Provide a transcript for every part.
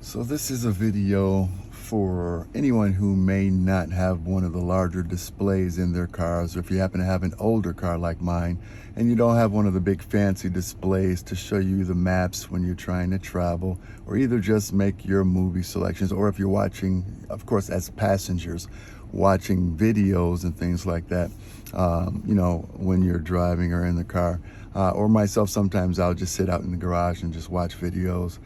So this is a video for anyone who may not have one of the larger displays in their cars, or if you happen to have an older car like mine and you don't have one of the big fancy displays to show you the maps when you're trying to travel, or either just make your movie selections, or if you're watching, of course, as passengers, watching videos and things like that, when you're driving or in the car. Or myself, sometimes I'll just sit out in the garage and just watch videos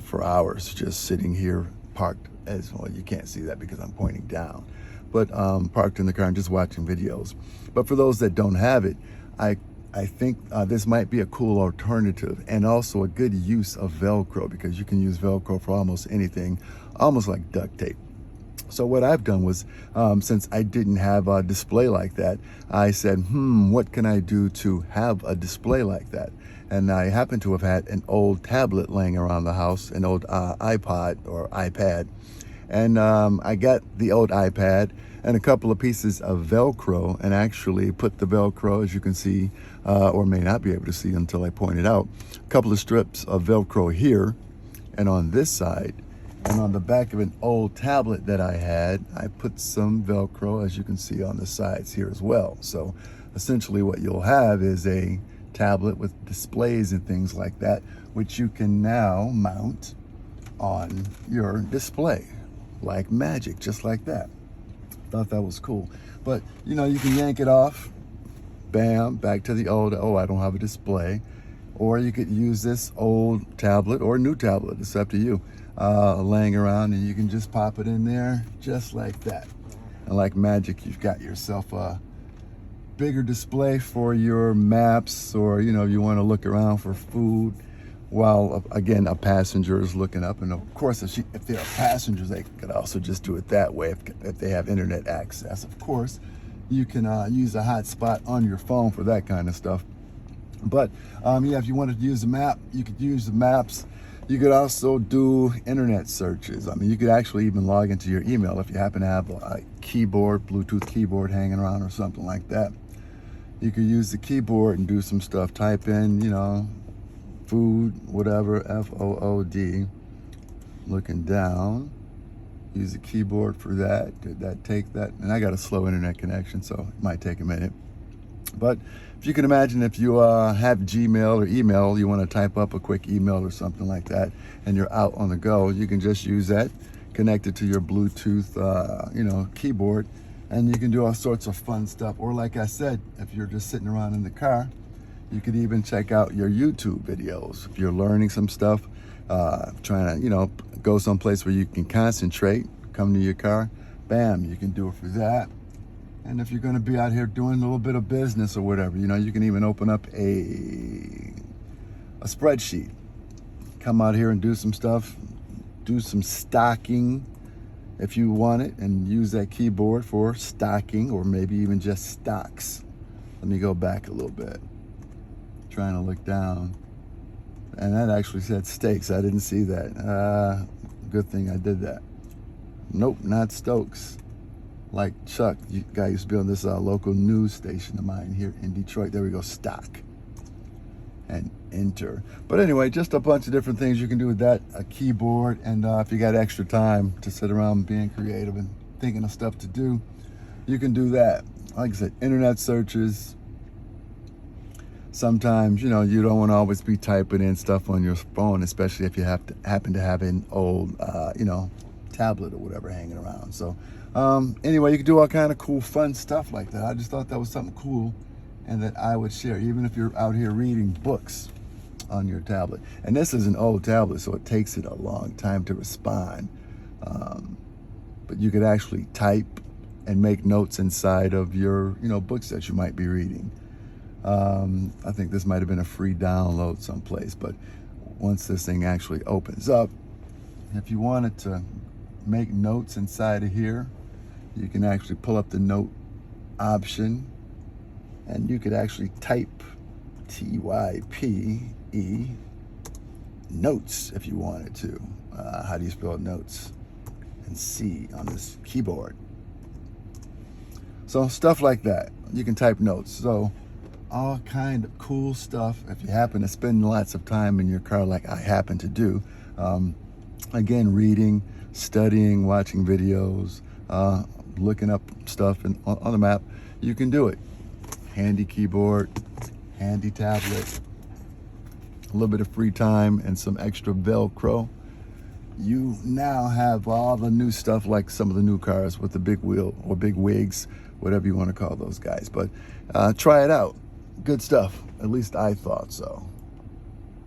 for hours, just sitting here parked. As well, you can't see that because I'm pointing down, but parked in the car and just watching videos. But for those that don't have it, I think this might be a cool alternative, and also a good use of Velcro, because you can use Velcro for almost anything, almost like duct tape. So what I've done was, since I didn't have a display like that, I said, what can I do to have a display like that? And I happen to have had an old tablet laying around the house, an old iPod or iPad. And I got the old iPad and a couple of pieces of Velcro, and actually put the Velcro, as you can see, or may not be able to see until I point it out, a couple of strips of Velcro here and on this side. And on the back of an old tablet that I had, I put some Velcro, as you can see, on the sides here as well. So essentially what you'll have is a tablet with displays and things like that, which you can now mount on your display like magic, just like that. Thought that was cool. But you can yank it off, bam, back to the old, oh, I don't have a display. Or you could use this old tablet or new tablet, it's up to you, laying around, and you can just pop it in there just like that. And like magic, you've got yourself a bigger display for your maps, or you want to look around for food while, again, a passenger is looking up. And of course, if they're passengers, they could also just do it that way if they have internet access. Of course, you can use a hotspot on your phone for that kind of stuff. But yeah, if you wanted to use the map, you could use the maps. You could also do internet searches. I mean, you could actually even log into your email if you happen to have a keyboard, Bluetooth keyboard hanging around or something like that. You could use the keyboard and do some stuff. Type in, food, whatever, Food, looking down. Use the keyboard for that. Did that take that? And I got a slow internet connection, so it might take a minute. But if you can imagine, if you have Gmail or email, you want to type up a quick email or something like that, and you're out on the go, you can just use that, connect it to your Bluetooth, keyboard, and you can do all sorts of fun stuff. Or like I said, if you're just sitting around in the car, you could even check out your YouTube videos. If you're learning some stuff, trying to, go someplace where you can concentrate, come to your car, bam, you can do it for that. And if you're going to be out here doing a little bit of business or whatever, you can even open up a spreadsheet. Come out here and do some stuff, do some stocking if you want it, and use that keyboard for stocking, or maybe even just stocks. Let me go back a little bit. Trying to look down. And that actually said steaks. I didn't see that. Good thing I did that. Nope, not Stokes. Like Chuck, guy used to be on this local news station of mine here in Detroit. There we go, stock. And enter. But anyway, just a bunch of different things you can do with that. A keyboard, and if you got extra time to sit around being creative and thinking of stuff to do, you can do that. Like I said, internet searches. Sometimes, you don't want to always be typing in stuff on your phone, especially if you happen to have an old, tablet or whatever hanging around. So anyway, you can do all kind of cool, fun stuff like that. I just thought that was something cool and that I would share, even if you're out here reading books on your tablet. And this is an old tablet, so it takes it a long time to respond. But you could actually type and make notes inside of your, books that you might be reading. I think this might have been a free download someplace, but once this thing actually opens up, if you wanted to make notes inside of here, you can actually pull up the note option, and you could actually type TYPE notes if you wanted to. How do you spell notes? And C on this keyboard. So stuff like that. You can type notes. So all kind of cool stuff. If you happen to spend lots of time in your car like I happen to do, Again, reading, studying, watching videos, looking up stuff on the map, you can do it. Handy keyboard, handy tablet, a little bit of free time, and some extra Velcro. You now have all the new stuff, like some of the new cars with the big wheel or big wigs, whatever you want to call those guys. But try it out. Good stuff. At least I thought so.